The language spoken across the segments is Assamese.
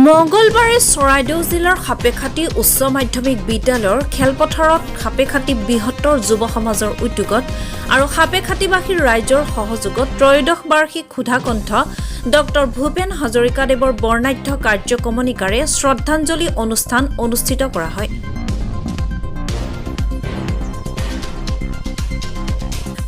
মঙ্গলবাৰে চৰাইদেউ জিলাৰ সাপেখাতী উচ্চ মাধ্যমিক বিদ্যালয়ৰ খেলপথাৰত সাপেখাতী বৃহত্তৰ যুৱ সমাজৰ উদ্যোগত আৰু সাপেখাতীবাসীৰ ৰাইজৰ সহযোগত ত্ৰয়োদশ বাৰ্ষিক ক্ষুধাকণ্ঠ ডক্টৰ ভূপেন হাজৰিকাদেৱৰ বৰ্ণাঢ্য কাৰ্যক্ৰমণিকাৰে শ্ৰদ্ধাঞ্জলি অনুষ্ঠান অনুষ্ঠিত কৰা হয়।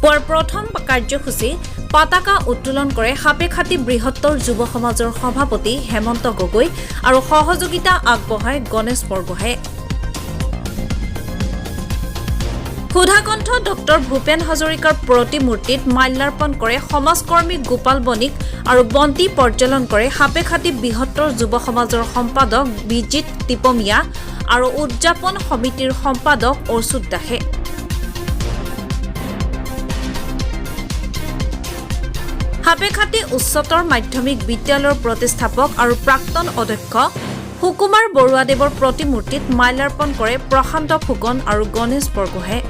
পুৱাৰ প্ৰথম কাৰ্যসূচী পতাকা উত্তোলন কৰে সাপেখাতী বৃহত্তৰ যুৱ সমাজৰ সভাপতি হেমন্ত গগৈ আৰু সহযোগিতা আগবঢ়ায় গণেশ বৰগোহাঁয়ে। ক্ষুধাকণ্ঠ ডক্টৰ ভূপেন হাজৰিকাৰ প্ৰতিমূৰ্তিত মাল্যাৰ্পণ কৰে সমাজকৰ্মী গোপাল বণিক আৰু বন্তি প্ৰজ্বলন কৰে সাপেখাতী বৃহত্তৰ যুৱ সমাজৰ সম্পাদক বিজিত টিপমিয়া আৰু উদযাপন সমিতিৰ সম্পাদক অচ্যুত দাসে। সাপেখাতী উচ্চতৰ মাধ্যমিক বিদ্যালয়ৰ প্ৰতিষ্ঠাপক আৰু প্ৰাক্তন অধ্যক্ষ সুকুমাৰ বৰুৱাদেৱৰ প্ৰতিমূৰ্তিত মাল্যাৰ্পণ কৰে প্ৰশান্ত ফুকন আৰু Ganesh বৰগোহাঁয়ে।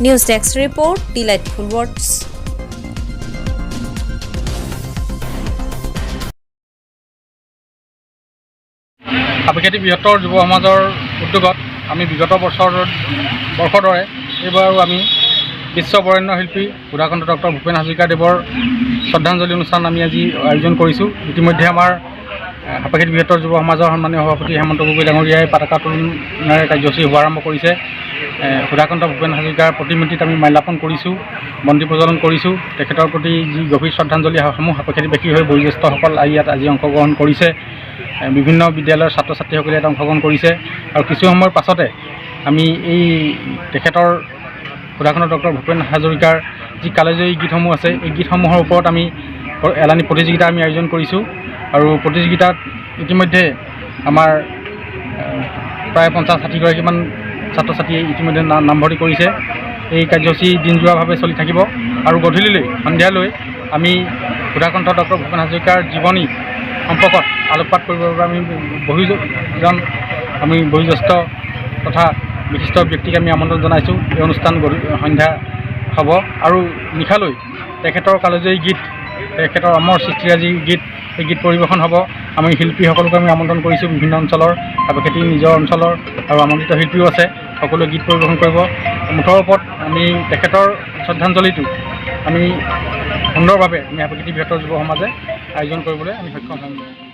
News Desk Report, Delightful Words. Sapekhati বৃহত্তৰ যুৱ সমাজৰ উদ্যোগত আমি বিগত বৰ্ষৰ দৰে এইবাৰো আমি বিশ্ব বৰেণ্য শিল্পী ক্ষুধাকণ্ঠ ডক্টৰ ভূপেন হাজৰিকাদেৱৰ শ্ৰদ্ধাঞ্জলি অনুষ্ঠান আমি আজি আয়োজন কৰিছোঁ। ইতিমধ্যে আমাৰ সাপেখাতী বৃহত্তৰ যুৱ সমাজৰ সন্মানীয় সভাপতি হেমন্ত গগৈ ডাঙৰীয়াই পতাকা উত্তোলনেৰে কাৰ্যসূচী শুভাৰম্ভ কৰিছে। ক্ষুধাকণ্ঠ ভূপেন হাজৰিকাৰ প্ৰতিমূৰ্তিত আমি মাল্যাৰ্পণ কৰিছোঁ, বন্তি প্ৰজ্বলন কৰিছোঁ। তেখেতৰ প্ৰতি যি গভীৰ শ্ৰদ্ধাঞ্জলিসমূহ সাপেখাতীবাসী হৈ বয়োজ্যেষ্ঠসকল ইয়াত আজি অংশগ্ৰহণ কৰিছে। বিভিন্ন বিদ্যালয়ৰ ছাত্ৰ ছাত্ৰীসকলে ইয়াত অংশগ্ৰহণ কৰিছে আৰু কিছু সময়ৰ পাছতে আমি এই তেখেতৰ ক্ষুধাকণ্ঠ ডক্টৰ ভূপেন হাজৰিকাৰ যি কালজয়ী গীতসমূহ আছে এই গীতসমূহৰ ওপৰত আমি এলানি প্ৰতিযোগিতা আমি আয়োজন কৰিছোঁ আৰু প্ৰতিযোগিতাত ইতিমধ্যে আমাৰ প্ৰায় 50-60গৰাকীমান ছাত্ৰ ছাত্ৰীয়ে ইতিমধ্যে নামভৰ্তি কৰিছে। এই কাৰ্যসূচী দিনজোৰাভাৱে চলি থাকিব আৰু গধূলিলৈ সন্ধিয়ালৈ আমি ক্ষুধাকণ্ঠ ডক্টৰ ভূপেন হাজৰিকাৰ জীৱনী সম্পৰ্কত আলোকপাত কৰিবৰ বাবে আমি বয়োজ্যেষ্ঠ তথা বিশিষ্ট ব্যক্তিক আমি আমন্ত্ৰণ জনাইছোঁ। এই অনুষ্ঠান সন্ধ্যা হ'ব আৰু নিশালৈ তেখেতৰ কালজয়ী গীত, তেখেতৰ অমৰ সৃষ্টিৰাজি গীত, এই গীত পৰিৱেশন হ'ব। আমি শিল্পীসকলক আমি আমন্ত্ৰণ কৰিছোঁ, বিভিন্ন অঞ্চলৰ সাপেখাতী নিজৰ অঞ্চলৰ আৰু আমন্ত্ৰিত শিল্পীও আছে, সকলোৱে গীত পৰিৱেশন কৰিব। মুঠৰ ওপৰত আমি তেখেতৰ শ্ৰদ্ধাঞ্জলিটো আমি সুন্দৰভাৱে আমি সাপেখাতী বৃহত্তৰ যুৱ সমাজে আয়োজন কৰিবলৈ আমি সক্ষম হ'ম।